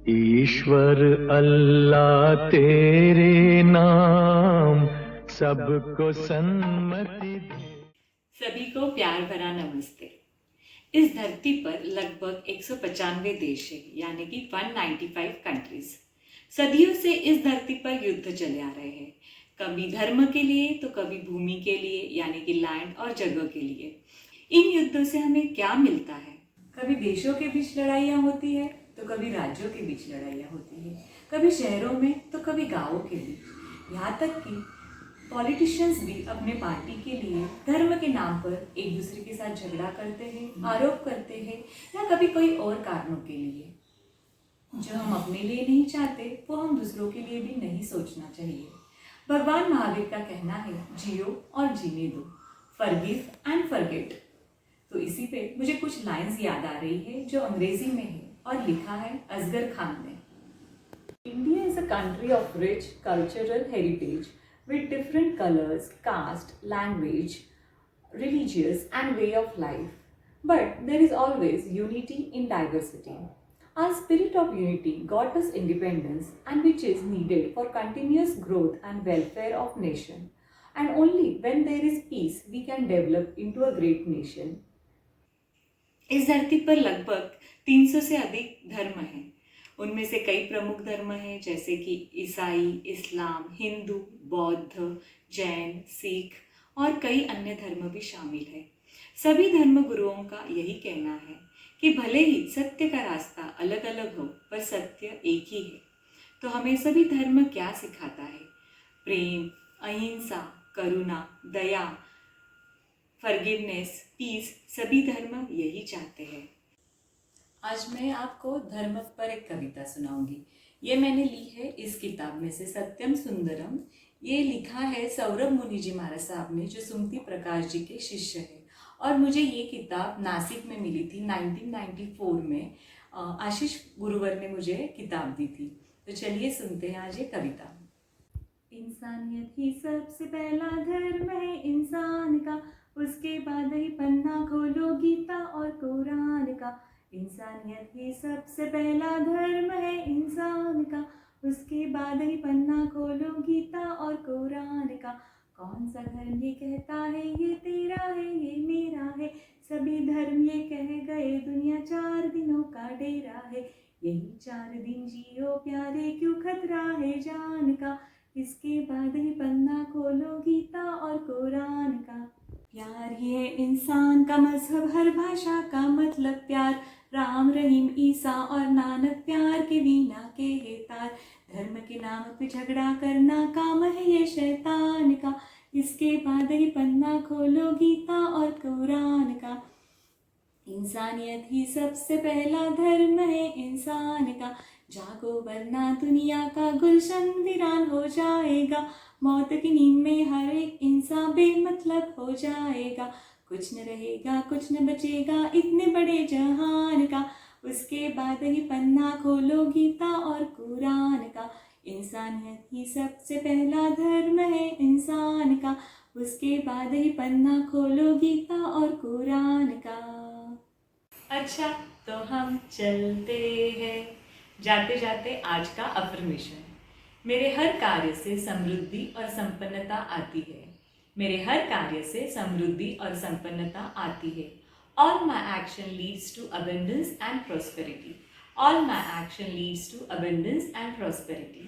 ईश्वर अल्लाह तेरे नाम सबको सन्मति दे। सभी को प्यार भरा नमस्ते। इस धरती पर लगभग 195 देश है, यानी कि 195 कंट्रीज। सदियों से इस धरती पर युद्ध चले आ रहे हैं, कभी धर्म के लिए तो कभी भूमि के लिए, यानी कि लैंड और जगह के लिए। इन युद्धों से हमें क्या मिलता है? कभी देशों के बीच लड़ाइयाँ होती है तो कभी राज्यों के बीच लड़ाइयाँ होती है, कभी शहरों में तो कभी गाँवों के बीच। यहाँ तक कि पॉलिटिशियंस भी अपने पार्टी के लिए धर्म के नाम पर एक दूसरे के साथ झगड़ा करते हैं, आरोप करते हैं, या कभी कोई और कारणों के लिए। जो हम अपने लिए नहीं चाहते वो हम दूसरों के लिए भी नहीं सोचना चाहिए। भगवान महावीर का कहना है, जियो और जीने दो, फॉरगिव एंड फॉरगेट। तो इसी पे मुझे कुछ लाइंस याद आ रही है जो अंग्रेजी में है और लिखा है असगर खान ने। India is a country of rich cultural heritage with different colors, caste, language, religious and way of life. But there is always unity in diversity. Our spirit of unity got us independence, and which is needed for continuous growth and welfare of nation. And only when there is peace we can develop into a great nation. इस धरती पर लगभग 300 से अधिक धर्म हैं। उनमें से कई प्रमुख धर्म हैं, जैसे कि ईसाई, इस्लाम, हिंदू, बौद्ध, जैन, सिख और कई अन्य धर्म भी शामिल हैं। सभी धर्म गुरुओं का यही कहना है कि भले ही सत्य का रास्ता अलग अलग हो, पर सत्य एक ही है। तो हमें सभी धर्म क्या सिखाता है? प्रेम, अहिंसा, करुणा, दया, फॉरगिवनेस, पीस, सभी धर्म यही चाहते हैं। आज मैं आपको धर्म पर एक कविता सुनाऊंगी। ये मैंने ली है इस किताब में से, सत्यम सुंदरम। ये लिखा है सौरभ मुनि जी महाराज साहब ने, जो सुमति प्रकाश जी के शिष्य है। और मुझे ये किताब नासिक में मिली थी 1994 में। आशीष गुरुवर ने मुझे किताब दी थी। तो चलिए सुनते हैं आज ये कविता। इंसानियत ही सबसे पहला धर्म है इंसान का, उसके बाद ही पन्ना खोलो गीता और कुरान का। इंसानियत ही सबसे पहला धर्म है इंसान का, उसके बाद ही पन्ना खोलो गीता और कुरान का। कौन सा धर्म ये कहता है ये तेरा है ये मेरा है, सभी धर्म ये कह गए दुनिया 4 दिनों का डेरा है। यही 4 दिन जियो प्यारे, क्यों खतरा है जान का, इसके बाद ही पन्ना खोलो गीता और कुरान का। प्यार ही है इंसान का मजहब, हर भाषा का मतलब प्यार, राम रहीम ईसा और नानक प्यार के वीणा के है तार। धर्म के नाम पे झगड़ा करना काम है ये शैतान का, इसके बाद ही पन्ना खोलो गीता और कुरान का। इंसानियत ही सबसे पहला धर्म है इंसान का, जागो वरना दुनिया का गुलशन वीरान हो जाएगा। मौत की नींद में हर एक इंसान बेमतलब हो जाएगा, कुछ न रहेगा कुछ न बचेगा इतने बड़े जहान का। उसके बाद ही पन्ना खोलो गीता और कुरान का। इंसानियत ही सबसे पहला धर्म है इंसान का, उसके बाद ही पन्ना खोलो गीता और कुरान का। अच्छा, तो हम चलते हैं। जाते जाते आज का अफर्मेशन। मेरे हर कार्य से समृद्धि और संपन्नता आती है। मेरे हर कार्य से समृद्धि और संपन्नता आती है। All my action leads to abundance and prosperity. All my action leads to abundance and prosperity.